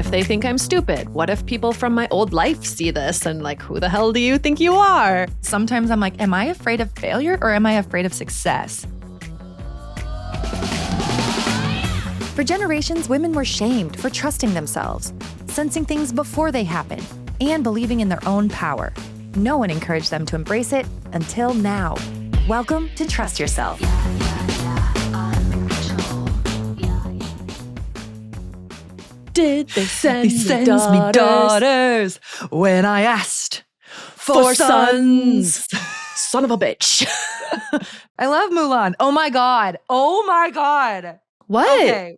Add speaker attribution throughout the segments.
Speaker 1: if they think I'm stupid? What if people from my old life see this and like, who the hell do you think you are?
Speaker 2: Sometimes I'm like, am I afraid of failure or am I afraid of success?
Speaker 3: For generations, women were shamed for trusting themselves, sensing things before they happen, and believing in their own power. No one encouraged them to embrace it until now. Welcome to Trust Yourself.
Speaker 1: Did they send
Speaker 2: me daughters when I asked for sons?
Speaker 1: Son of a bitch.
Speaker 2: I love Mulan. Oh my God.
Speaker 1: What?
Speaker 2: Okay.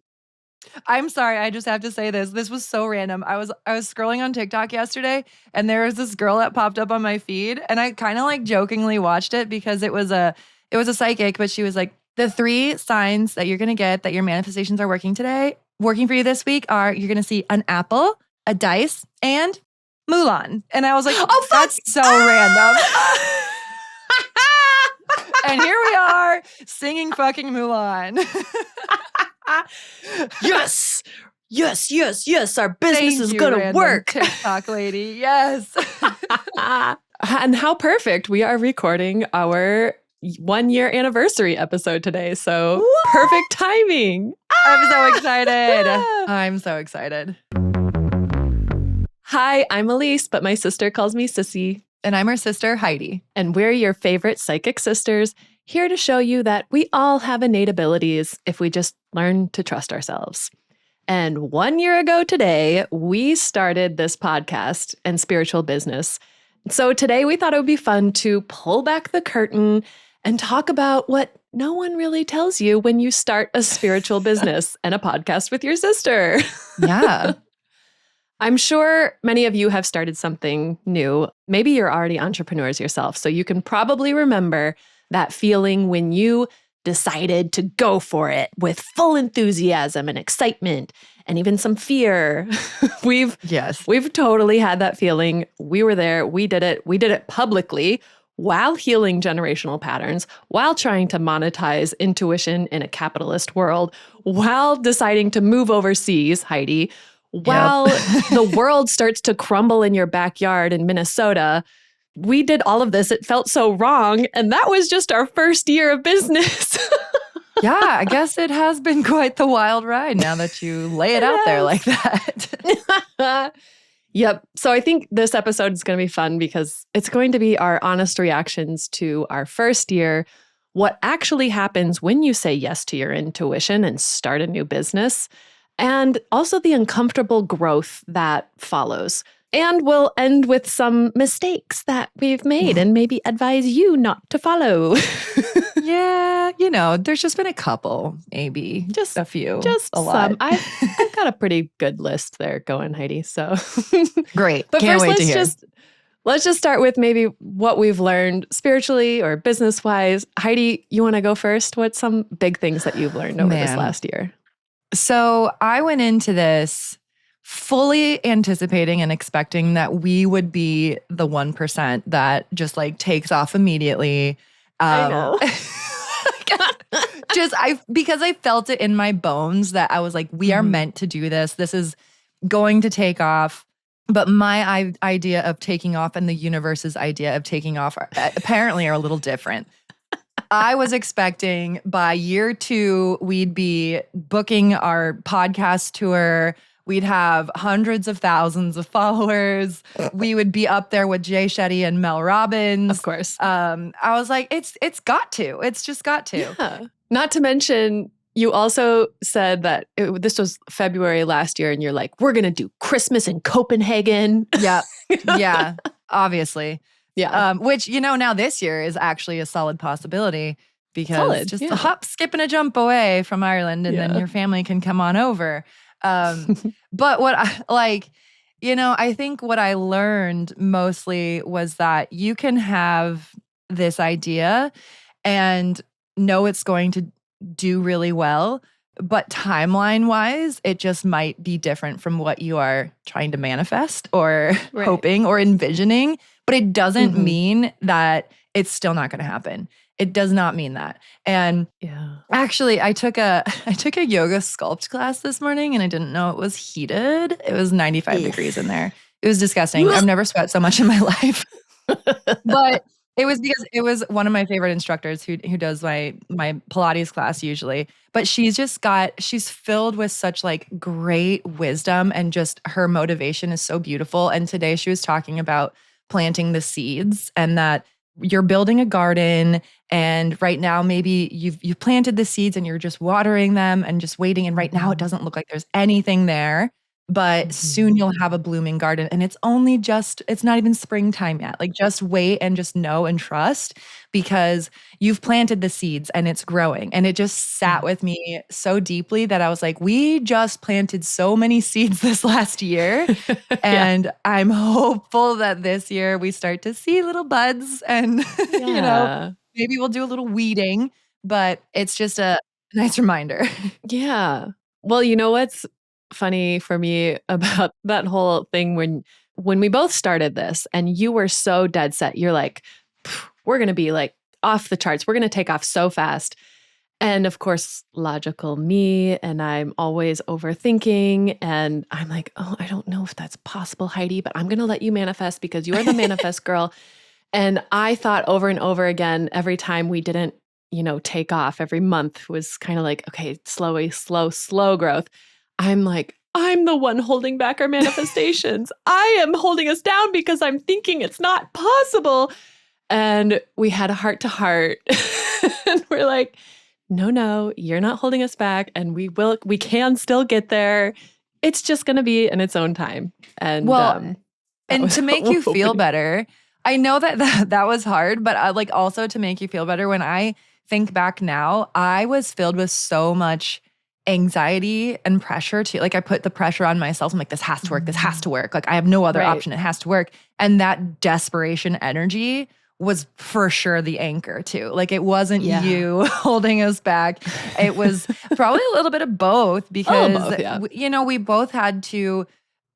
Speaker 2: I'm sorry. I just have to say this. This was so random. I was scrolling on TikTok yesterday and there was this girl that popped up on my feed and I kind of like jokingly watched it because it was a psychic, but she was like, the 3 signs that you're going to get that your manifestations are working for you this week are you're going to see an apple, a dice, and Mulan. And I was like, oh, that's so random. And here we are singing fucking Mulan.
Speaker 1: Yes. Our business is going to work.
Speaker 2: TikTok lady. Yes.
Speaker 1: And how perfect. We are recording our 1-year anniversary episode today. So perfect timing.
Speaker 2: I'm so excited. I'm so excited.
Speaker 1: Hi, I'm Elise, but my sister calls me Sissy.
Speaker 2: And I'm her sister, Heidi.
Speaker 1: And we're your favorite psychic sisters, here to show you that we all have innate abilities if we just learn to trust ourselves. And 1 year ago today, we started this podcast and spiritual business. So today we thought it would be fun to pull back the curtain and talk about what no one really tells you when you start a spiritual business and a podcast with your sister.
Speaker 2: Yeah.
Speaker 1: I'm sure many of you have started something new. Maybe you're already entrepreneurs yourself, so you can probably remember that feeling when you decided to go for it with full enthusiasm and excitement and even some fear. We've totally had that feeling. We were there. We did it. We did it publicly while healing generational patterns, while trying to monetize intuition in a capitalist world, while deciding to move overseas, Heidi, while the world starts to crumble in your backyard in Minnesota. We did all of this. It felt so wrong. And that was just our first year of business.
Speaker 2: Yeah, I guess it has been quite the wild ride now that you lay it out there like that.
Speaker 1: Yep. So I think this episode is going to be fun because it's going to be our honest reactions to our first year, what actually happens when you say yes to your intuition and start a new business, and also the uncomfortable growth that follows. And we'll end with some mistakes that we've made and maybe advise you not to follow.
Speaker 2: Yeah, there's just been a couple, maybe. Just a few.
Speaker 1: Just
Speaker 2: a lot.
Speaker 1: I've got a pretty good list there going, Heidi. So
Speaker 2: great.
Speaker 1: But
Speaker 2: Can't
Speaker 1: first,
Speaker 2: wait to hear.
Speaker 1: Let's just start with maybe what we've learned spiritually or business-wise. Heidi, you want to go first? What's some big things that you've learned over this last year?
Speaker 2: So I went into this fully anticipating and expecting that we would be the 1% that just like takes off immediately.
Speaker 1: I know.
Speaker 2: Because I felt it in my bones that I was like, we are meant to do this. This is going to take off. But my idea of taking off and the universe's idea of taking off apparently are a little different. I was expecting by year 2, we'd be booking our podcast tour. We'd have hundreds of thousands of followers. We would be up there with Jay Shetty and Mel Robbins.
Speaker 1: Of course.
Speaker 2: I was like, it's got to. It's just got to.
Speaker 1: Yeah. Not to mention, you also said that this was February last year, and you're like, we're going to do Christmas in Copenhagen.
Speaker 2: Yeah. Yeah. Obviously.
Speaker 1: Yeah.
Speaker 2: Which, now this year is actually a solid possibility because just a hop, skip, and a jump away from Ireland, and then your family can come on over. But what I think what I learned mostly was that you can have this idea and know it's going to do really well, but timeline-wise, it just might be different from what you are trying to manifest or hoping or envisioning. But it doesn't mean that it's still not going to happen. It does not mean that. And actually, I took a yoga sculpt class this morning and I didn't know it was heated. It was 95 degrees in there. It was disgusting. I've never sweat so much in my life. But it was because it was one of my favorite instructors who does my Pilates class usually. But she's filled with such like great wisdom, and just her motivation is so beautiful. And today she was talking about planting the seeds, and that you're building a garden, and right now maybe you've planted the seeds and you're just watering them and just waiting. And right now it doesn't look like there's anything there, but soon you'll have a blooming garden, and it's not even springtime yet. Like, just wait and just know and trust, because you've planted the seeds and it's growing. And it just sat with me so deeply that I was like, we just planted so many seeds this last year. And I'm hopeful that this year we start to see little buds, and maybe we'll do a little weeding, but it's just a nice reminder.
Speaker 1: Yeah. Well, you know what's funny for me about that whole thing, when we both started this and you were so dead set, you're like, we're going to be like off the charts. We're going to take off so fast. And of course, logical me, and I'm always overthinking, and I'm like, oh, I don't know if that's possible, Heidi, but I'm going to let you manifest because you are the manifest girl. And I thought over and over again, every time we didn't, take off, every month was kind of like, okay, slow growth. I'm like, I'm the one holding back our manifestations. I am holding us down because I'm thinking it's not possible. And we had a heart to heart. And we're like, no, you're not holding us back. And we can still get there. It's just going to be in its own time. And
Speaker 2: and to make you feel better, I know that was hard, but also to make you feel better, when I think back now, I was filled with so much anxiety and pressure too. Like, I put the pressure on myself. I'm like, this has to work. This has to work. Like, I have no other option. It has to work. And that desperation energy was for sure the anchor too. Like, it wasn't you holding us back. It was probably a little bit of both, because, we both had to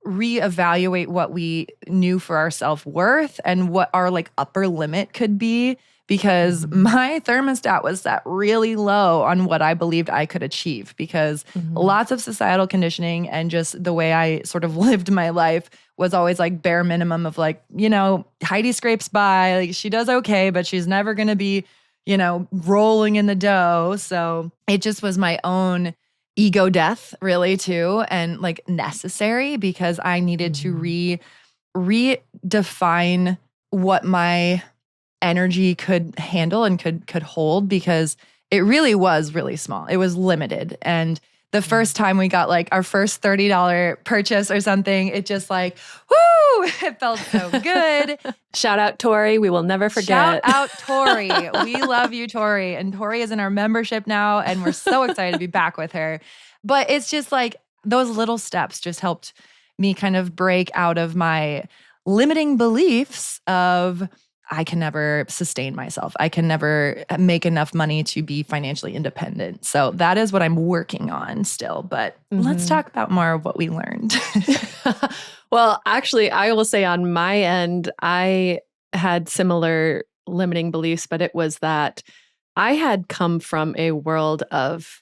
Speaker 2: reevaluate what we knew for our self-worth and what our like upper limit could be. Because my thermostat was set really low on what I believed I could achieve, because lots of societal conditioning and just the way I sort of lived my life was always like bare minimum of like, Heidi scrapes by, like she does okay, but she's never going to be, rolling in the dough. So it just was my own ego death really too, and like necessary, because I needed to redefine what my energy could handle and could hold, because it really was really small. It was limited. And the first time we got like our first $30 purchase or something, it just like, whoo, it felt so good.
Speaker 1: Shout out Tori. We will never forget.
Speaker 2: Shout out Tori. We love you, Tori. And Tori is in our membership now, and we're so excited to be back with her. But it's just like those little steps just helped me kind of break out of my limiting beliefs of, I can never sustain myself. I can never make enough money to be financially independent. So that is what I'm working on still. But let's talk about more of what we learned.
Speaker 1: Well, actually, I will say on my end, I had similar limiting beliefs, but it was that I had come from a world of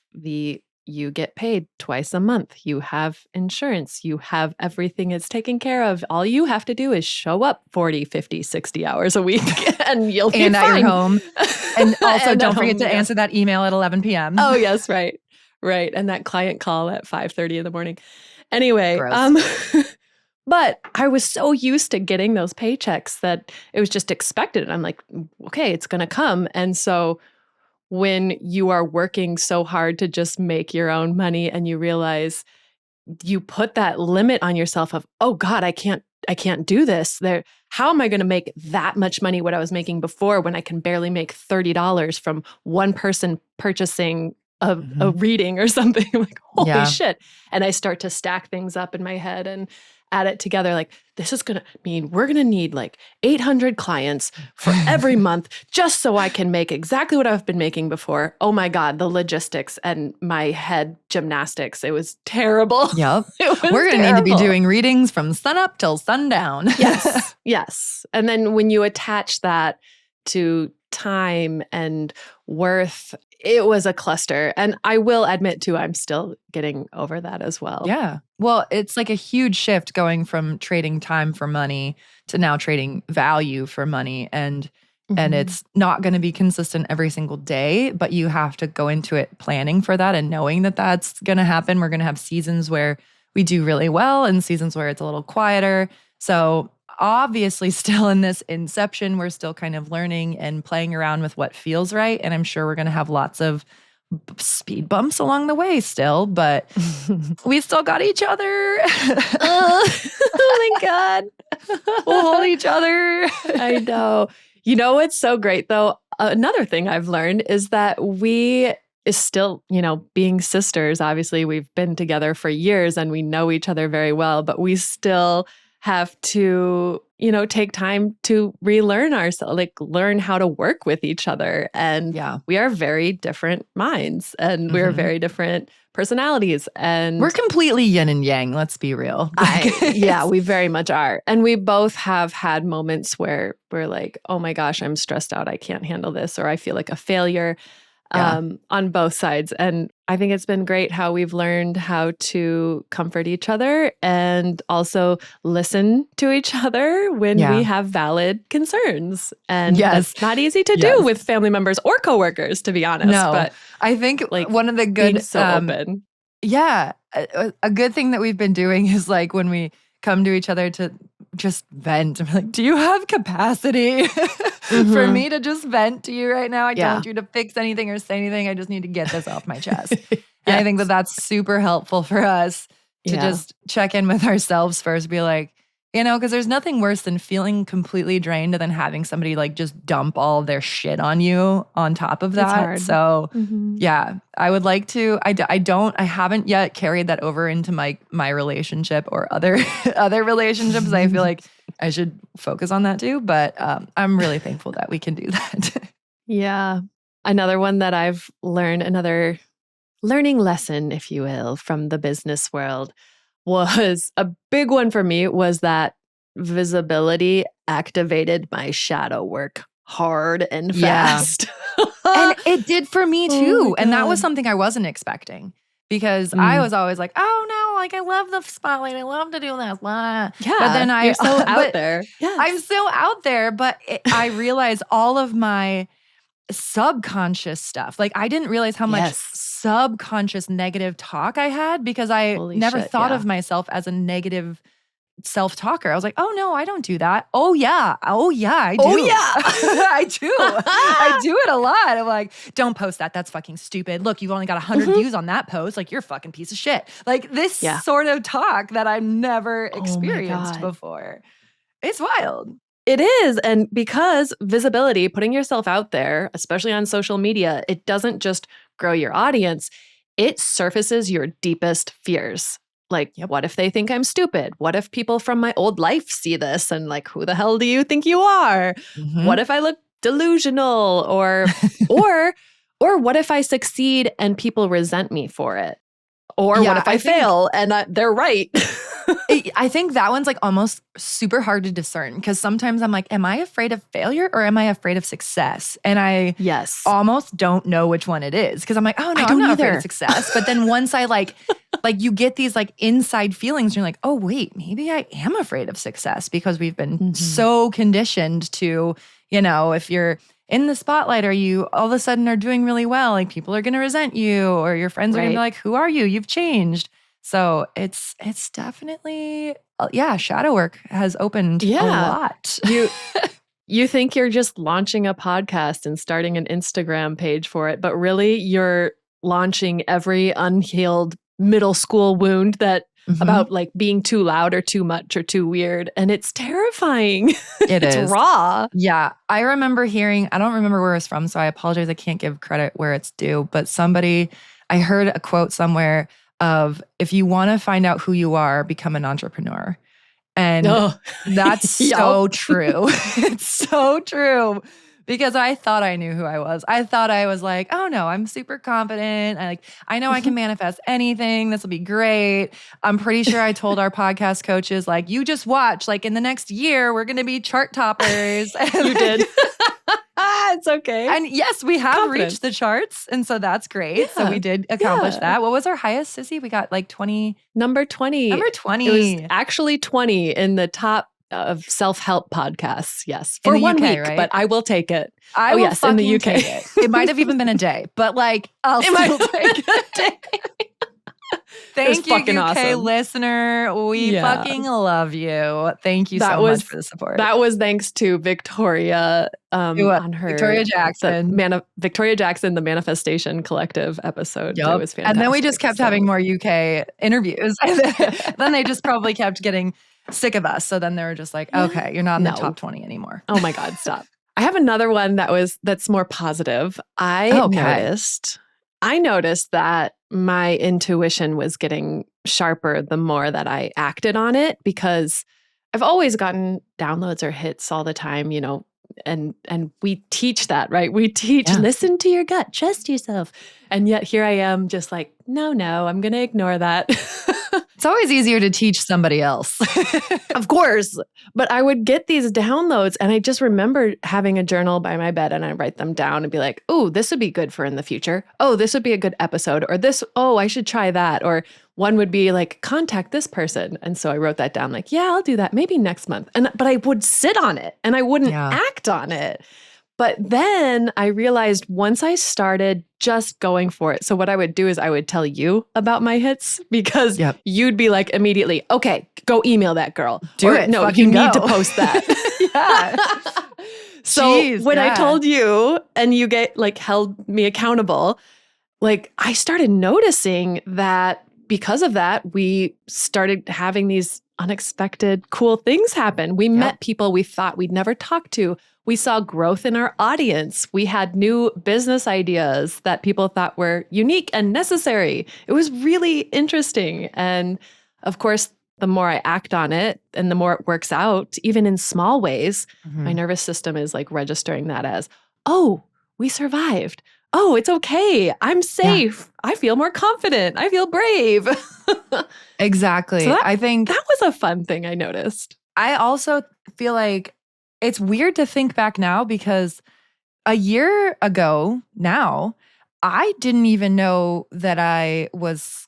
Speaker 1: you get paid twice a month. You have insurance. You have everything is taken care of. All you have to do is show up 40, 50, 60 hours a week and you'll be
Speaker 2: fine.
Speaker 1: At
Speaker 2: your home. And also don't forget to answer that email at 11 p.m.
Speaker 1: Oh, yes, right. Right. And that client call at 5:30 in the morning. Anyway, but I was so used to getting those paychecks that it was just expected. And I'm like, okay, it's going to come. And so when you are working so hard to just make your own money and you realize you put that limit on yourself of, oh God, I can't do this. How am I going to make that much money what I was making before when I can barely make $30 from one person purchasing a reading or something? I'm like, holy shit. And I start to stack things up in my head and add it together. Like, this is going to mean we're going to need like 800 clients for every month just so I can make exactly what I've been making before. Oh my God, the logistics and my head gymnastics. It was terrible.
Speaker 2: Yep. We're going to need to be doing readings from sunup till sundown.
Speaker 1: Yes. Yes. And then when you attach that to time and worth. It was a cluster. And I will admit too, I'm still getting over that as well.
Speaker 2: Yeah. Well, it's like a huge shift going from trading time for money to now trading value for money. And it's not going to be consistent every single day, but you have to go into it planning for that and knowing that that's going to happen. We're going to have seasons where we do really well and seasons where it's a little quieter. So obviously still in this inception, we're still kind of learning and playing around with what feels right. And I'm sure we're going to have lots of speed bumps along the way still, but we still got each other.
Speaker 1: Oh my God.
Speaker 2: We'll hold each other.
Speaker 1: I know. You know what's so great though? Another thing I've learned is that we is still, being sisters. Obviously, we've been together for years and we know each other very well, but we still have to, take time to relearn ourselves, like learn how to work with each other. And we are very different minds and we're very different personalities. And
Speaker 2: we're completely yin and yang, let's be real.
Speaker 1: We very much are. And we both have had moments where we're like, oh my gosh, I'm stressed out. I can't handle this. Or I feel like a failure. On both sides. And I think it's been great how we've learned how to comfort each other and also listen to each other when we have valid concerns. And that's not easy to do with family members or coworkers, to be honest.
Speaker 2: No,
Speaker 1: but
Speaker 2: I think one of the good,
Speaker 1: being so open.
Speaker 2: Yeah. A good thing that we've been doing is like when we come to each other to just vent. I'm like, do you have capacity for me to just vent to you right now? I don't want you to fix anything or say anything. I just need to get this off my chest. And I think that that's super helpful for us to just check in with ourselves first, be like, because there's nothing worse than feeling completely drained and then having somebody like just dump all their shit on you on top of that.
Speaker 1: It's hard.
Speaker 2: So I would like to, I haven't yet carried that over into my relationship or other relationships. I feel like I should focus on that too, but I'm really thankful that we can do that.
Speaker 1: Yeah. Another one that I've learned, another learning lesson, if you will, from the business world was a big one for me was that visibility activated my shadow work hard and fast.
Speaker 2: And it did for me too. And that was something I wasn't expecting because I was always like, oh no, like I love the spotlight. I love to do this. Blah.
Speaker 1: Yeah.
Speaker 2: But then
Speaker 1: you're so out there.
Speaker 2: Yes. I'm so out there, but I realized all of my subconscious stuff. Like I didn't realize how much subconscious negative talk I had because I never thought of myself as a negative self-talker. I was like, oh no, I don't do that. Oh yeah, I do.
Speaker 1: Oh yeah.
Speaker 2: I do. I do it a lot. I'm like, don't post that. That's fucking stupid. Look, you've only got 100 views on that post. Like you're a fucking piece of shit. Like this sort of talk that I've never experienced before. It's wild.
Speaker 1: It is. And because visibility, putting yourself out there, especially on social media, it doesn't just grow your audience, it surfaces your deepest fears. Like, what if they think I'm stupid? What if people from my old life see this and like, who the hell do you think you are? What if I look delusional? Or what if I succeed and people resent me for it? Or what if I fail and they're right?
Speaker 2: I think that one's like almost super hard to discern because sometimes I'm like, am I afraid of failure or am I afraid of success? And I almost don't know which one it is because I'm like, oh no, I'm not afraid of success. But then once I like you get these like inside feelings, and you're like, oh wait, maybe I am afraid of success because we've been so conditioned to, if you're in the spotlight or you all of a sudden are doing really well, like people are going to resent you or your friends are going to be like, who are you? You've changed. So it's definitely, shadow work has opened a lot.
Speaker 1: You think you're just launching a podcast and starting an Instagram page for it, but really you're launching every unhealed middle school wound that about like being too loud or too much or too weird. And it's terrifying. It's raw.
Speaker 2: Yeah. I remember hearing, I don't remember where it's from, so I apologize. I can't give credit where it's due, but I heard a quote somewhere of, if you want to find out who you are, become an entrepreneur. And that's so true. It's so true. Because I thought I knew who I was. I thought I was like, oh no, I'm super confident. I know I can manifest anything. This will be great. I'm pretty sure I told our podcast coaches, like, you just watch, like in the next year, we're going to be chart toppers.
Speaker 1: You did. It's okay.
Speaker 2: And yes, we have reached the charts. And so that's great. Yeah. So we did accomplish that. What was our highest, Sissy? We got like 20.
Speaker 1: Number 20.
Speaker 2: Number 20.
Speaker 1: It was actually 20 in the top of self-help podcasts. Yes. For
Speaker 2: in the
Speaker 1: 1
Speaker 2: UK,
Speaker 1: week,
Speaker 2: right?
Speaker 1: But I will take it.
Speaker 2: I will
Speaker 1: in the UK.
Speaker 2: Take it. It might have even been a day, but like I'll still take a day. Thank you, UK
Speaker 1: awesome.
Speaker 2: listener. We fucking love you. Thank you so much for the support.
Speaker 1: That was thanks to Victoria on her
Speaker 2: Victoria Jackson.
Speaker 1: Victoria Jackson, the Manifestation Collective episode.
Speaker 2: Yep.
Speaker 1: It was fantastic.
Speaker 2: And then we just kept having more UK interviews. Then they just probably kept getting sick of us. So then they were just like, okay, you're not in the top 20 anymore.
Speaker 1: Oh my God, stop. I have another one that's more positive. I noticed that my intuition was getting sharper the more that I acted on it, because I've always gotten downloads or hits all the time, and we teach that, right? We teach, listen to your gut, trust yourself. And yet here I am just like, no, I'm going to ignore that.
Speaker 2: It's always easier to teach somebody else.
Speaker 1: Of course. But I would get these downloads, and I just remember having a journal by my bed, and I write them down and be like, oh, this would be good for in the future. Oh, this would be a good episode. Or this, I should try that. Or one would be like, contact this person. And so I wrote that down like, yeah, I'll do that maybe next month. But I would sit on it and I wouldn't act on it. But then I realized once I started just going for it. So what I would do is I would tell you about my hits, because you'd be like immediately, okay, go email that girl.
Speaker 2: Do it.
Speaker 1: No, you need to post that. So when I told you and you held me accountable, I started noticing that because of that, we started having these unexpected cool things happen. We met people we thought we'd never talk to. We saw growth in our audience. We had new business ideas that people thought were unique and necessary. It was really interesting. And of course, the more I act on it and the more it works out, even in small ways, my nervous system is registering that as, oh, we survived. Oh, it's okay. I'm safe. I feel more confident. I feel brave.
Speaker 2: Exactly.
Speaker 1: So
Speaker 2: I think
Speaker 1: that was a fun thing I noticed.
Speaker 2: I also feel like it's weird to think back now, because a year ago now, I didn't even know that I was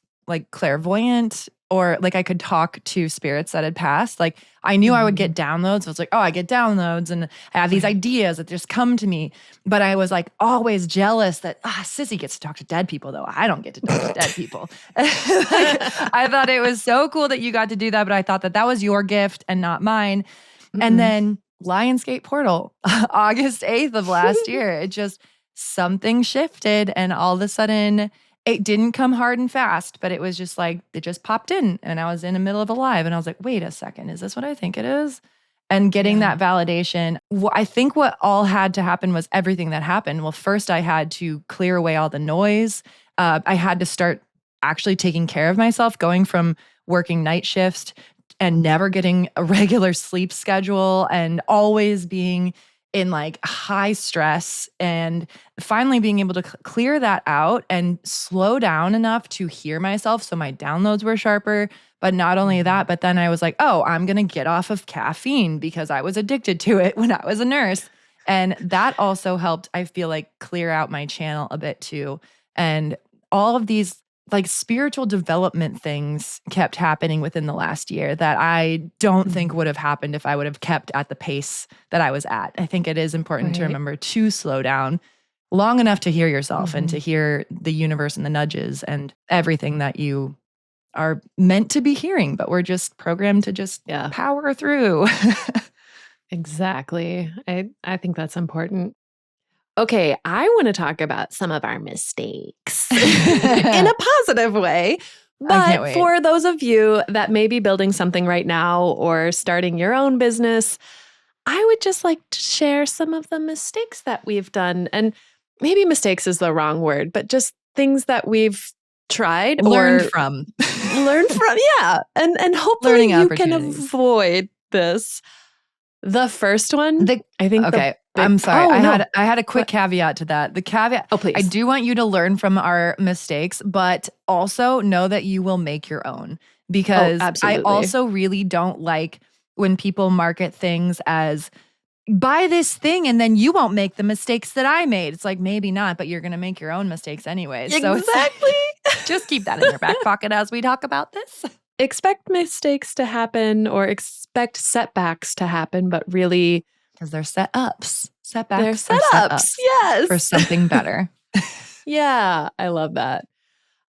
Speaker 2: clairvoyant, or I could talk to spirits that had passed. I knew I would get downloads. I was like, oh, I get downloads and I have these ideas that just come to me. But I was always jealous that, Sissy gets to talk to dead people, though. I don't get to talk to dead people. I thought it was so cool that you got to do that, but I thought that was your gift and not mine. And then Lionsgate Portal, August 8th of last year, it just, something shifted, and all of a sudden it didn't come hard and fast, but it was just it just popped in, and I was in the middle of a live, and I was like, wait a second, is this what I think it is? And getting that validation. I think what all had to happen was everything that happened. Well, first I had to clear away all the noise. I had to start actually taking care of myself, going from working night shifts and never getting a regular sleep schedule and always being in high stress, and finally being able to clear that out and slow down enough to hear myself. So my downloads were sharper, but not only that, but then I was like, oh, I'm going to get off of caffeine because I was addicted to it when I was a nurse. And that also helped, I feel clear out my channel a bit too. And all of these spiritual development things kept happening within the last year that I don't think would have happened if I would have kept at the pace that I was at. I think it is important to remember to slow down long enough to hear yourself and to hear the universe and the nudges and everything that you are meant to be hearing, but we're just programmed to just power through.
Speaker 1: Exactly. I think that's important. Okay, I want to talk about some of our mistakes in a positive way. But for those of you that may be building something right now or starting your own business, I would just like to share some of the mistakes that we've done. And maybe mistakes is the wrong word, but just things that we've tried
Speaker 2: learned from.
Speaker 1: Yeah. And hopefully you can avoid this. The first one, I think.
Speaker 2: Okay, I'm sorry. I had a quick caveat to that. The caveat.
Speaker 1: Oh, please.
Speaker 2: I do want you to learn from our mistakes, but also know that you will make your own. Because I also really don't like when people market things as buy this thing and then you won't make the mistakes that I made. It's like, maybe not, but you're going to make your own mistakes anyways.
Speaker 1: Exactly.
Speaker 2: So just keep that in your back pocket as we talk about this.
Speaker 1: Expect mistakes to happen or expect setbacks to happen, but really...
Speaker 2: Because they're setups. Setbacks
Speaker 1: they're setups, yes.
Speaker 2: For something better.
Speaker 1: Yeah, I love that.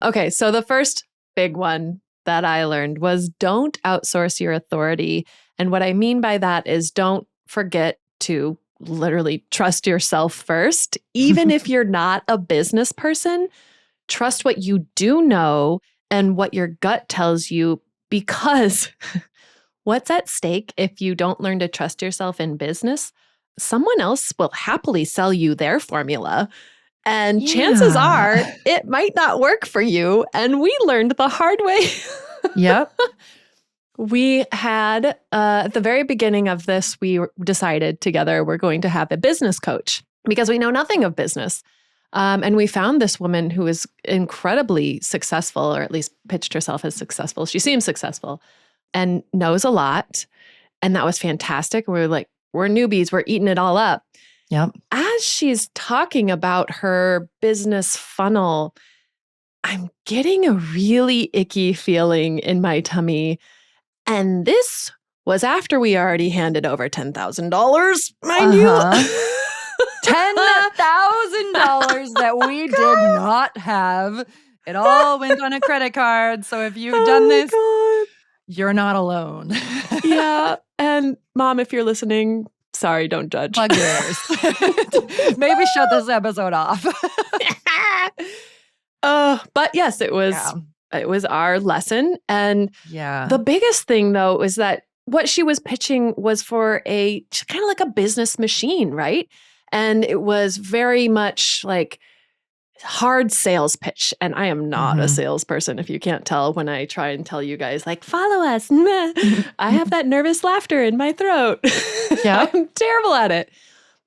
Speaker 1: Okay, so the first big one that I learned was don't outsource your authority. And what I mean by that is don't forget to literally trust yourself first. Even if you're not a business person, trust what you do know and what your gut tells you, because what's at stake if you don't learn to trust yourself in business? Someone else will happily sell you their formula. And chances are it might not work for you. And we learned the hard way.
Speaker 2: Yep.
Speaker 1: We had, at the very beginning of this, we decided together we're going to have a business coach because we know nothing of business. And we found this woman who is incredibly successful, or at least pitched herself as successful. She seems successful and knows a lot. And that was fantastic. We were like, we're newbies. We're eating it all up.
Speaker 2: Yep.
Speaker 1: As she's talking about her business funnel, I'm getting a really icky feeling in my tummy. And this was after we already handed over $10,000, mind you.
Speaker 2: $10,000 that we did not have. It all went on a credit card. So if you've done this, you're not alone.
Speaker 1: Yeah. And Mom, if you're listening, sorry, don't judge.
Speaker 2: Plug yours. Maybe shut this episode off.
Speaker 1: But yes, it was our lesson. And
Speaker 2: yeah,
Speaker 1: the biggest thing though is that what she was pitching was for a kind of like a business machine, right? And it was very much like hard sales pitch. And I am not a salesperson, if you can't tell when I try and tell you guys, like, follow us. I have that nervous laughter in my throat.
Speaker 2: Yeah.
Speaker 1: I'm terrible at it.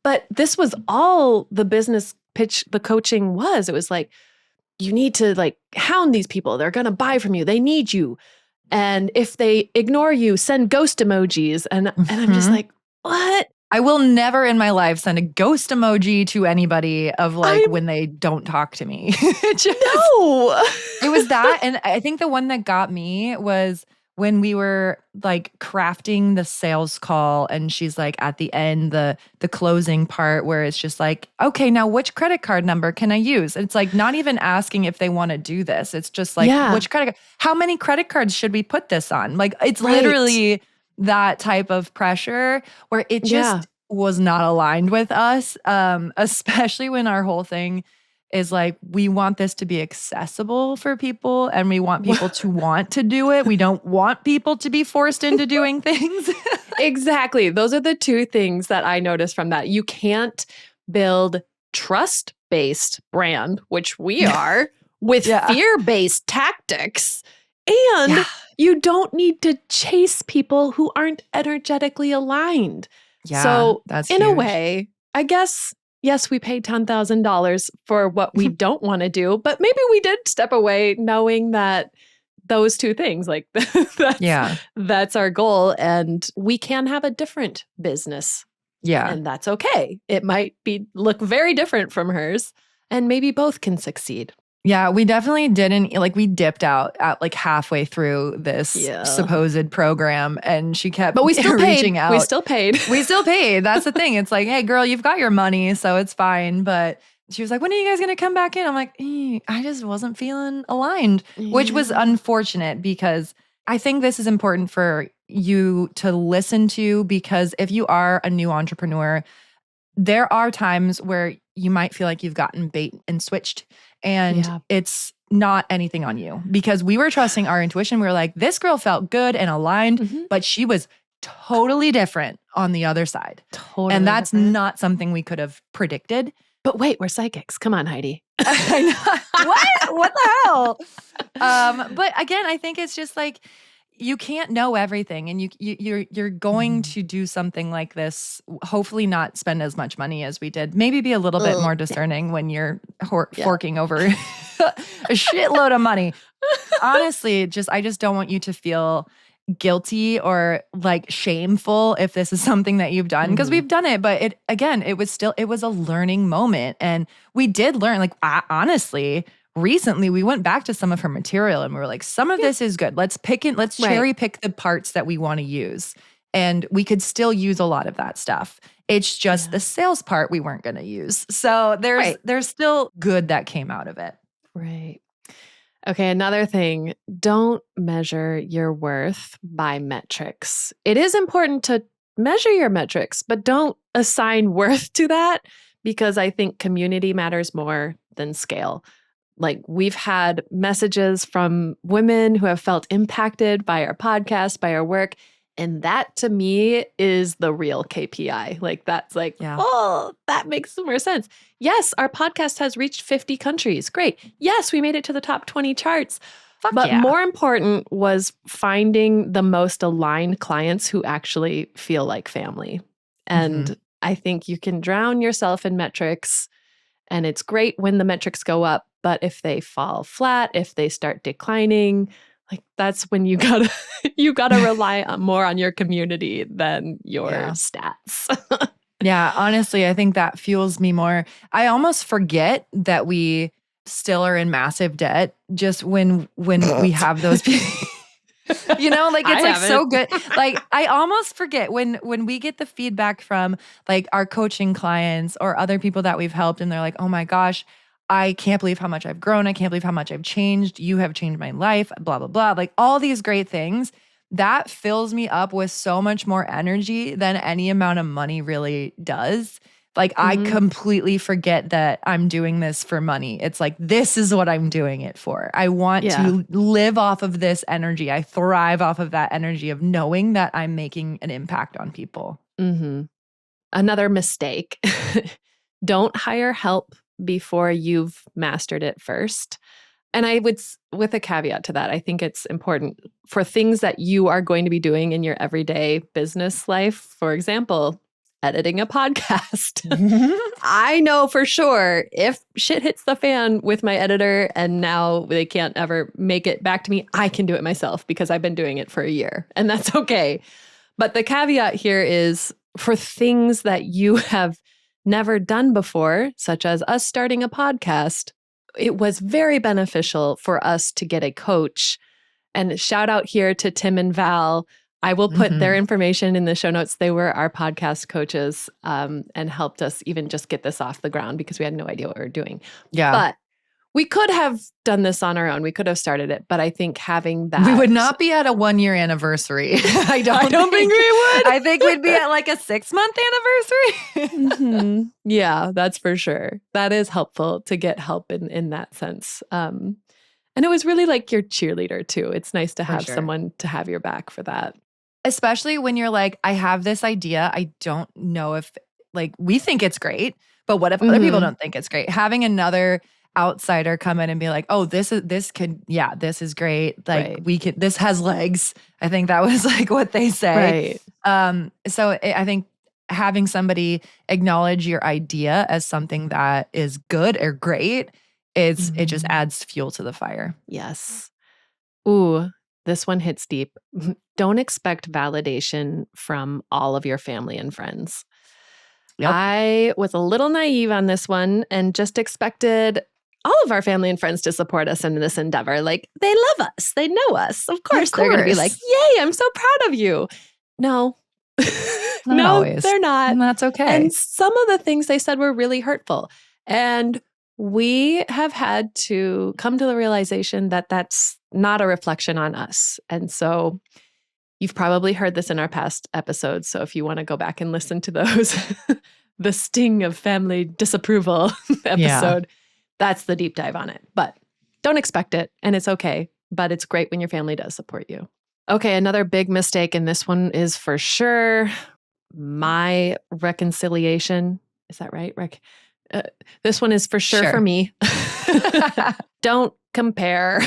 Speaker 1: But this was all the business pitch, the coaching was. It was like, you need to like hound these people. They're going to buy from you. They need you. And if they ignore you, send ghost emojis. And I'm just like, what?
Speaker 2: I will never in my life send a ghost emoji to anybody of like when they don't talk to me.
Speaker 1: No.
Speaker 2: It was that. And I think the one that got me was when we were like crafting the sales call and she's like at the end, the closing part where it's just like, okay, now which credit card number can I use? It's like not even asking if they want to do this. It's just like, which credit card? How many credit cards should we put this on? Like it's literally that type of pressure where it just was not aligned with us, especially when our whole thing is like, we want this to be accessible for people and we want people to want to do it. We don't want people to be forced into doing things.
Speaker 1: Exactly. Those are the two things that I noticed from that. You can't build trust-based brand, which we are, with fear-based tactics. And you don't need to chase people who aren't energetically aligned.
Speaker 2: Yeah,
Speaker 1: so
Speaker 2: that's
Speaker 1: in
Speaker 2: huge.
Speaker 1: a way, I guess, yes, we paid $10,000 for what we don't want to do, but maybe we did step away knowing that those two things, like that's our goal. And we can have a different business.
Speaker 2: Yeah.
Speaker 1: And that's okay. It might look very different from hers, and maybe both can succeed.
Speaker 2: Yeah, we definitely didn't, like we dipped out at like halfway through this supposed program and she kept
Speaker 1: but we still
Speaker 2: reaching
Speaker 1: paid.
Speaker 2: out.
Speaker 1: We still paid.
Speaker 2: That's the thing. It's like, hey girl, you've got your money, so it's fine. But she was like, when are you guys going to come back in? I'm like, I just wasn't feeling aligned, which was unfortunate because I think this is important for you to listen to, because if you are a new entrepreneur, there are times where you might feel like you've gotten bait and switched. And it's not anything on you, because we were trusting our intuition. We were like, this girl felt good and aligned, but she was totally different on the other side.
Speaker 1: Totally
Speaker 2: and that's
Speaker 1: different.
Speaker 2: Not something we could have predicted.
Speaker 1: But wait, we're psychics. Come on, Heidi.
Speaker 2: I know. What the hell? But again, I think it's just like, you can't know everything, and you're going to do something like this, hopefully not spend as much money as we did. Maybe be a little bit more discerning when you're forking over a shitload of money. Honestly, I just don't want you to feel guilty or like shameful if this is something that you've done, because we've done it, but it was a learning moment. And we did learn, like, honestly, recently we went back to some of her material and we were like, some of this is good. Let's cherry pick the parts that we want to use. And we could still use a lot of that stuff. It's just the sales part we weren't going to use. So there's still good that came out of it.
Speaker 1: Right. Okay, another thing, don't measure your worth by metrics. It is important to measure your metrics, but don't assign worth to that, because I think community matters more than scale. Like, we've had messages from women who have felt impacted by our podcast, by our work. And that to me is the real KPI. Like, that's like, oh, that makes more sense. Yes, our podcast has reached 50 countries. Great. Yes, we made it to the top 20 charts. But more important was finding the most aligned clients who actually feel like family. And I think you can drown yourself in metrics, and it's great when the metrics go up. But if they fall flat, if they start declining, like, that's when you gotta rely more on your community than your stats.
Speaker 2: Yeah, honestly, I think that fuels me more. I almost forget that we still are in massive debt just when we have those people. You know, like, it's like so good. Like, I almost forget when we get the feedback from like our coaching clients or other people that we've helped, and they're like, oh my gosh, I can't believe how much I've grown. I can't believe how much I've changed. You have changed my life, blah, blah, blah. Like, all these great things, that fills me up with so much more energy than any amount of money really does. Like, I completely forget that I'm doing this for money. It's like, this is what I'm doing it for. I want to live off of this energy. I thrive off of that energy of knowing that I'm making an impact on people.
Speaker 1: Another mistake, don't hire help before you've mastered it first. And I would, with a caveat to that, I think it's important for things that you are going to be doing in your everyday business life. For example, editing a podcast. I know for sure if shit hits the fan with my editor and now they can't ever make it back to me, I can do it myself because I've been doing it for a year, and that's okay. But the caveat here is for things that you have never done before, such as us starting a podcast, it was very beneficial for us to get a coach. And shout out here to Tim and Val. I will put their information in the show notes. They were our podcast coaches and helped us even just get this off the ground because we had no idea what we were doing.
Speaker 2: Yeah.
Speaker 1: But we could have done this on our own. We could have started it. But I think having that.
Speaker 2: We would not be at a 1-year anniversary. I don't think we would. I think we'd be at like a 6-month anniversary.
Speaker 1: Yeah, that's for sure. That is helpful to get help in that sense. And it was really like your cheerleader too. It's nice to have someone to have your back for that.
Speaker 2: Especially when you're like, I have this idea. I don't know if, like, we think it's great, but what if other people don't think it's great? Having another outsider come in and be like, oh, this is great. Like, this has legs. I think that was like what they say.
Speaker 1: Right.
Speaker 2: I think having somebody acknowledge your idea as something that is good or great, it just adds fuel to the fire.
Speaker 1: Yes. Ooh, this one hits deep. Don't expect validation from all of your family and friends. Yep. I was a little naive on this one and just expected all of our family and friends to support us in this endeavor. Like, they love us. They know us. Of course. They're going to be like, yay, I'm so proud of you. No. No,
Speaker 2: always.
Speaker 1: They're not.
Speaker 2: And that's okay.
Speaker 1: And some of the things they said were really hurtful. And we have had to come to the realization that that's not a reflection on us. And so you've probably heard this in our past episodes. So if you want to go back and listen to those, the sting of family disapproval episode, that's the deep dive on it. But don't expect it. And it's okay. But it's great when your family does support you. Okay, another big mistake, and this one is for sure my reconciliation. Is that right, Rick? This one is for sure for me. Don't compare.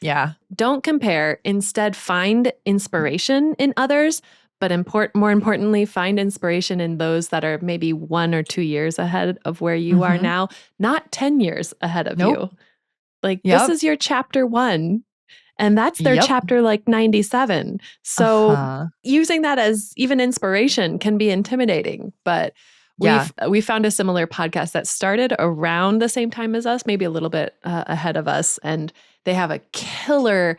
Speaker 2: Yeah.
Speaker 1: Don't compare. Instead, find inspiration in others, but more importantly, find inspiration in those that are maybe 1 or 2 years ahead of where you are now, not 10 years ahead of you. Like, this is your chapter 1. And that's their chapter like 97. So using that as even inspiration can be intimidating. But we found a similar podcast that started around the same time as us, maybe a little bit ahead of us. And they have a killer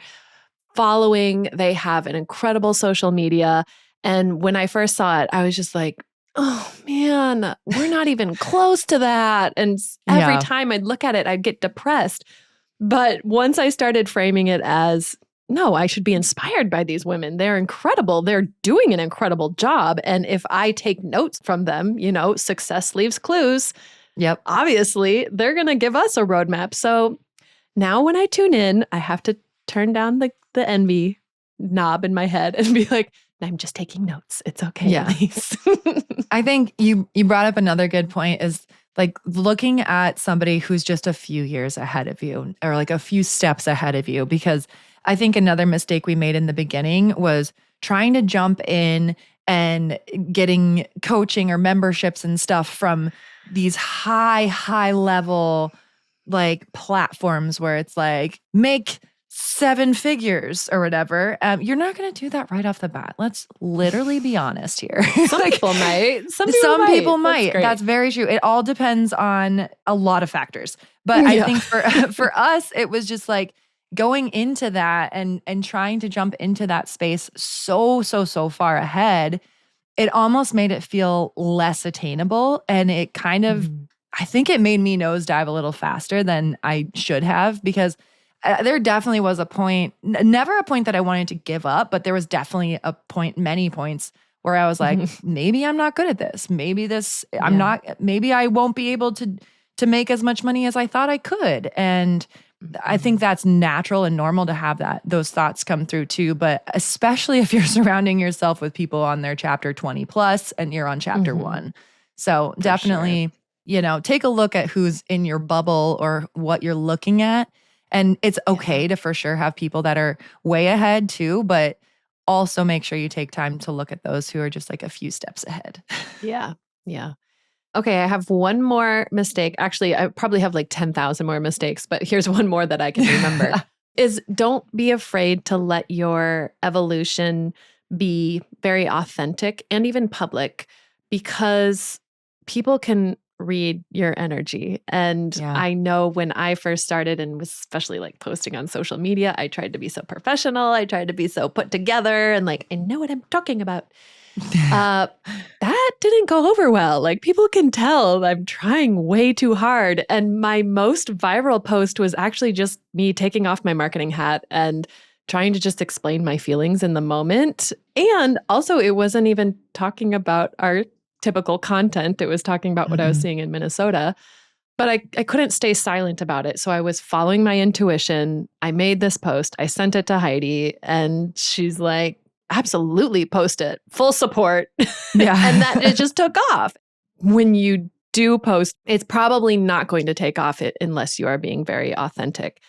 Speaker 1: following. They have an incredible social media. And when I first saw it, I was just like, oh man, we're not even close to that. And every time I'd look at it, I'd get depressed. But once I started framing it as, no, I should be inspired by these women. They're incredible. They're doing an incredible job. And if I take notes from them, success leaves clues.
Speaker 2: Yep.
Speaker 1: Obviously, they're going to give us a roadmap. So now when I tune in, I have to turn down the envy knob in my head and be like, I'm just taking notes. It's okay, Elise.
Speaker 2: I think you brought up another good point is like looking at somebody who's just a few years ahead of you or like a few steps ahead of you. Because I think another mistake we made in the beginning was trying to jump in and getting coaching or memberships and stuff from these high level like platforms where it's like make 7 figures or whatever. You're not going to do that right off the bat. Let's literally be honest here.
Speaker 1: Some people might. Some
Speaker 2: people might. That's very true. It all depends on a lot of factors. But I think for us, it was just like going into that and trying to jump into that space so far ahead. It almost made it feel less attainable. And it kind of, I think it made me nosedive a little faster than I should have because there definitely was a point, never a point that I wanted to give up, but there was definitely a point, many points where I was like, maybe I'm not good at this. Maybe maybe I won't be able to make as much money as I thought I could. And I think that's natural and normal to have those thoughts come through too. But especially if you're surrounding yourself with people on their chapter 20 plus and you're on chapter 1. So definitely, take a look at who's in your bubble or what you're looking at. And it's okay to for sure have people that are way ahead too, but also make sure you take time to look at those who are just like a few steps ahead.
Speaker 1: Yeah. Okay, I have one more mistake. Actually, I probably have like 10,000 more mistakes, but here's one more that I can remember. Is don't be afraid to let your evolution be very authentic and even public because people can read your energy. And I know when I first started and was especially like posting on social media, I tried to be so professional. I tried to be so put together and like, I know what I'm talking about. That didn't go over well. Like people can tell I'm trying way too hard. And my most viral post was actually just me taking off my marketing hat and trying to just explain my feelings in the moment. And also it wasn't even talking about our typical content. It was talking about what I was seeing in Minnesota, but I couldn't stay silent about it. So I was following my intuition. I made this post. I sent it to Heidi and she's like, absolutely post it. Full support.
Speaker 2: Yeah.
Speaker 1: And that it just took off. When you do post, it's probably not going to take off unless you are being very authentic.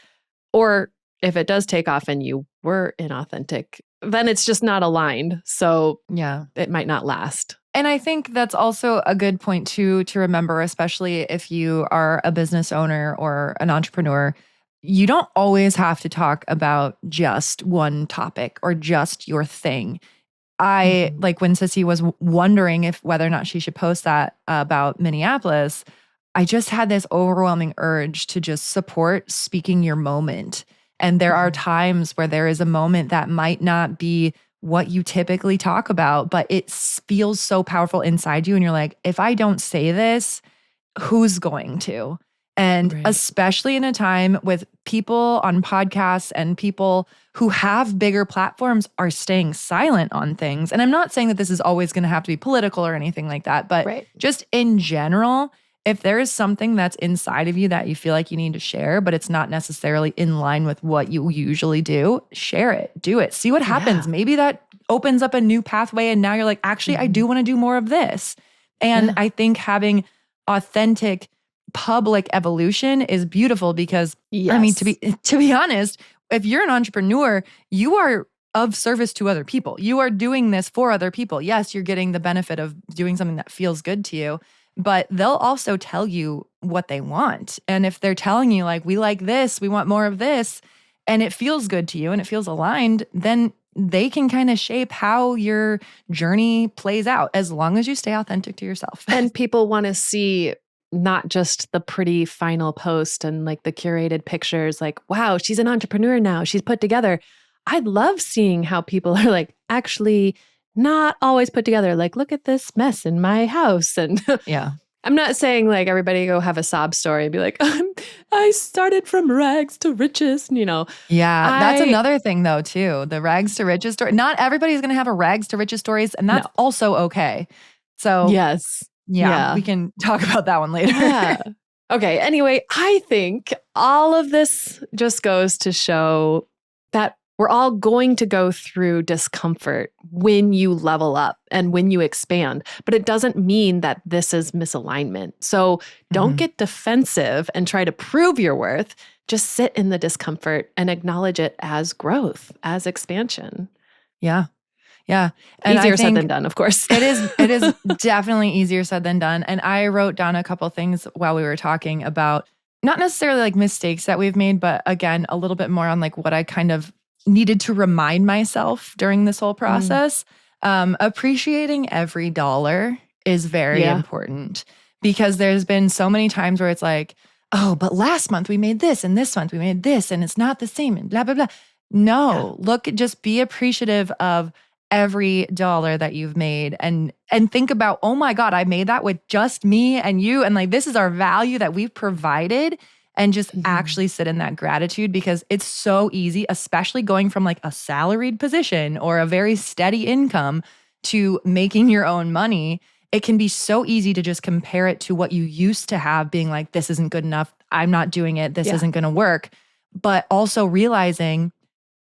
Speaker 1: Or if it does take off and you were inauthentic, then it's just not aligned. So it might not last.
Speaker 2: And I think that's also a good point too, to remember, especially if you are a business owner or an entrepreneur, you don't always have to talk about just one topic or just your thing. Like when Sissy was wondering whether or not she should post that about Minneapolis, I just had this overwhelming urge to just support speaking your moment. And there are times where there is a moment that might not be what you typically talk about, but it feels so powerful inside you. And you're like, if I don't say this, who's going to? And especially in a time with people on podcasts and people who have bigger platforms are staying silent on things. And I'm not saying that this is always going to have to be political or anything like that, but just in general, if there is something that's inside of you that you feel like you need to share, but it's not necessarily in line with what you usually do, share it, do it, see what happens. Maybe that opens up a new pathway and now you're like, actually, I do want to do more of this. And I think having authentic public evolution is beautiful because, I mean, to be honest, if you're an entrepreneur, you are of service to other people. You are doing this for other people. Yes, you're getting the benefit of doing something that feels good to you, but they'll also tell you what they want. And if they're telling you like, we like this, we want more of this, and it feels good to you and it feels aligned, then they can kind of shape how your journey plays out as long as you stay authentic to yourself.
Speaker 1: And people want to see not just the pretty final post and like the curated pictures, like, wow, she's an entrepreneur now. She's put together. I love seeing how people are like, actually not always put together. Like, look at this mess in my house. And
Speaker 2: yeah.
Speaker 1: I'm not saying like everybody go have a sob story and be like, I started from rags to riches, you know.
Speaker 2: Yeah, that's another thing though too. The rags to riches story. Not everybody's going to have a rags to riches stories, and that's also okay. So
Speaker 1: yes.
Speaker 2: Yeah, we can talk about that one later.
Speaker 1: Yeah. Okay, anyway, I think all of this just goes to show that we're all going to go through discomfort when you level up and when you expand, but it doesn't mean that this is misalignment. So don't get defensive and try to prove your worth. Just sit in the discomfort and acknowledge it as growth, as expansion.
Speaker 2: Yeah. Yeah. And
Speaker 1: easier said than done, of course.
Speaker 2: It is definitely easier said than done. And I wrote down a couple things while we were talking about not necessarily like mistakes that we've made, but again, a little bit more on like what I kind of needed to remind myself during this whole process. Appreciating every dollar is very important, because there's been so many times where it's like, oh, but last month we made this and this month we made this and it's not the same and blah, blah, blah. No, look, just be appreciative of every dollar that you've made and think about, oh my God, I made that with just me and you. And like, this is our value that we've provided. And just actually sit in that gratitude, because it's so easy, especially going from like a salaried position or a very steady income to making your own money. It can be so easy to just compare it to what you used to have, being like, this isn't good enough. I'm not doing it. This isn't going to work. But also realizing,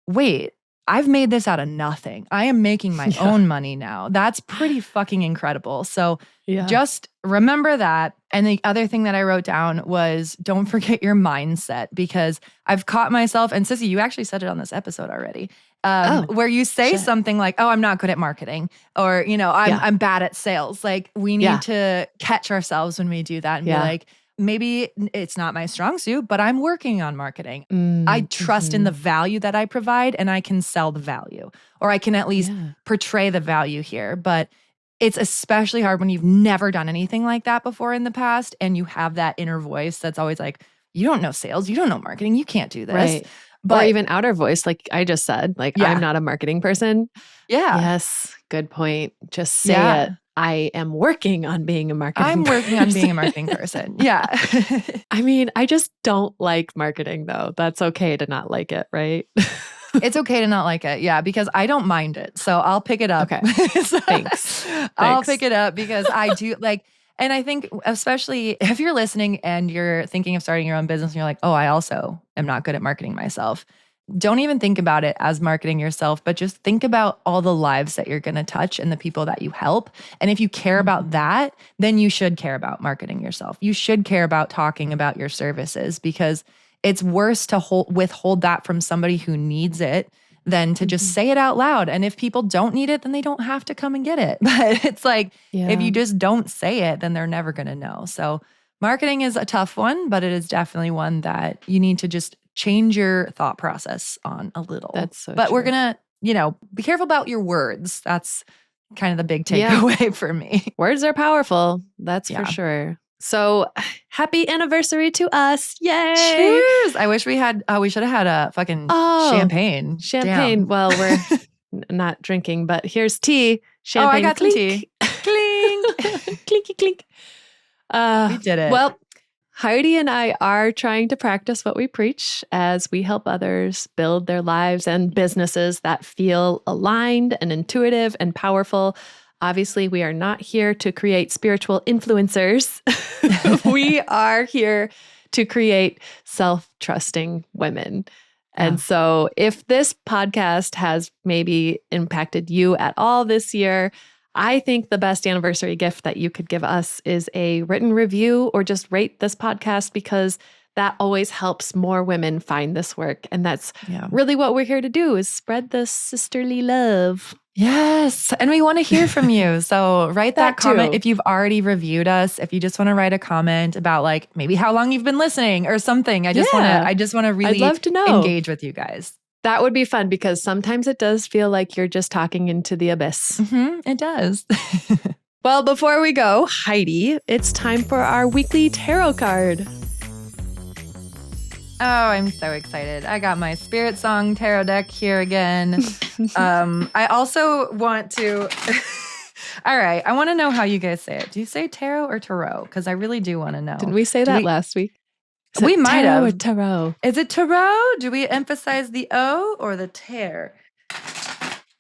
Speaker 2: wait, I've made this out of nothing. I am making my own money now. That's pretty fucking incredible. So just remember that. And the other thing that I wrote down was, don't forget your mindset, because I've caught myself, and Sissy, you actually said it on this episode already, where you say something like, oh, I'm not good at marketing, or, you know, I'm bad at sales. Like, we need to catch ourselves when we do that and be like, maybe it's not my strong suit, but I'm working on marketing. I trust in the value that I provide, and I can sell the value, or I can at least portray the value here. But it's especially hard when you've never done anything like that before in the past, and you have that inner voice that's always like, you don't know sales, you don't know marketing, you can't do this.
Speaker 1: Right. But, or even outer voice, like I just said, like, I'm not a marketing person.
Speaker 2: Yeah.
Speaker 1: Yes. Good point. Just say it. I am working on being a marketing person.
Speaker 2: I'm working on being a marketing person. Yeah.
Speaker 1: I mean, I just don't like marketing though. That's okay to not like it, right?
Speaker 2: It's okay to not like it. Yeah. Because I don't mind it. So I'll pick it up.
Speaker 1: Okay. Thanks.
Speaker 2: I'll pick it up because I do like, and I think especially if you're listening and you're thinking of starting your own business and you're like, oh, I also am not good at marketing myself. Don't even think about it as marketing yourself, but just think about all the lives that you're going to touch and the people that you help. And if you care about that, then you should care about marketing yourself. You should care about talking about your services, because it's worse to withhold that from somebody who needs it than to just say it out loud. And if people don't need it, then they don't have to come and get it. But it's like, if you just don't say it, then they're never going to know. So marketing is a tough one, but it is definitely one that you need to just change your thought process on a little.
Speaker 1: That's so
Speaker 2: But
Speaker 1: true.
Speaker 2: we're going to, be careful about your words. That's kind of the big takeaway for me.
Speaker 1: Words are powerful. That's for sure. So happy anniversary to us. Yay.
Speaker 2: Cheers. I wish we should have had a fucking champagne.
Speaker 1: Champagne.
Speaker 2: Damn.
Speaker 1: Well, we're not drinking, but here's tea. Champagne.
Speaker 2: I got
Speaker 1: clink.
Speaker 2: some tea. Clink.
Speaker 1: Clinky clink.
Speaker 2: We did it.
Speaker 1: Well, Heidi and I are trying to practice what we preach as we help others build their lives and businesses that feel aligned and intuitive and powerful. Obviously, we are not here to create spiritual influencers. We are here to create self-trusting women. And so if this podcast has maybe impacted you at all this year, I think the best anniversary gift that you could give us is a written review, or just rate this podcast, because that always helps more women find this work. And that's really what we're here to do, is spread the sisterly love.
Speaker 2: Yes. And we want to hear from you. So write that comment
Speaker 1: too.
Speaker 2: if you've already reviewed us. If you just want to write a comment about like maybe how long you've been listening or something. I just want to really
Speaker 1: I'd love to know.
Speaker 2: engage with you guys.
Speaker 1: That would be fun because sometimes it does feel like you're just talking into the abyss.
Speaker 2: It does.
Speaker 1: Well, before we go, Heidi, it's time for our weekly tarot card.
Speaker 2: Oh, I'm so excited. I got my Spirit Song tarot deck here again. I also want to... All right, I want to know how you guys say it. Do you say tarot or tarot? Because I really do want to know.
Speaker 1: Didn't we say that last week?
Speaker 2: We might have.
Speaker 1: Tarot or tarot?
Speaker 2: Is it tarot? Do we emphasize the O or the tear?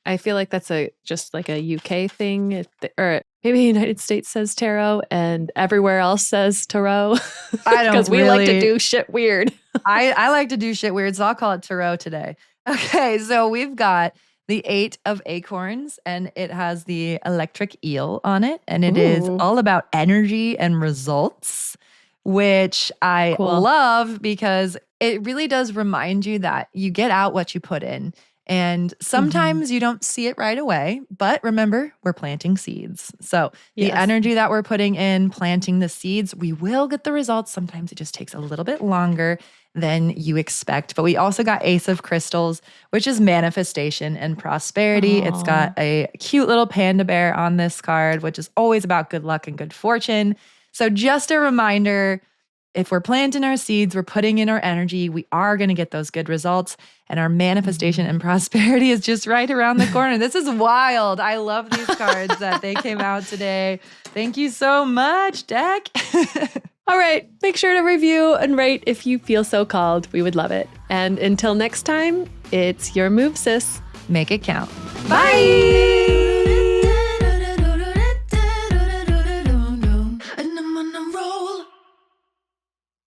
Speaker 1: I feel like that's just like a UK thing, or maybe the United States says tarot and everywhere else says tarot.
Speaker 2: I don't
Speaker 1: because we like to do shit weird.
Speaker 2: I like to do shit weird, so I'll call it tarot today. Okay, so we've got the 8 of Acorns, and it has the electric eel on it, and it is all about energy and results, which I love because it really does remind you that you get out what you put in. And sometimes you don't see it right away, but remember, we're planting seeds. So the energy that we're putting in, planting the seeds, we will get the results. Sometimes it just takes a little bit longer than you expect. But we also got Ace of Crystals, which is manifestation and prosperity. Aww. It's got a cute little panda bear on this card, which is always about good luck and good fortune. So just a reminder, if we're planting our seeds, we're putting in our energy, we are going to get those good results. And our manifestation and prosperity is just right around the corner. This is wild. I love these cards that they came out today. Thank you so much, deck.
Speaker 1: All right. Make sure to review and rate if you feel so called. We would love it. And until next time, it's your move, sis.
Speaker 2: Make it count.
Speaker 1: Bye.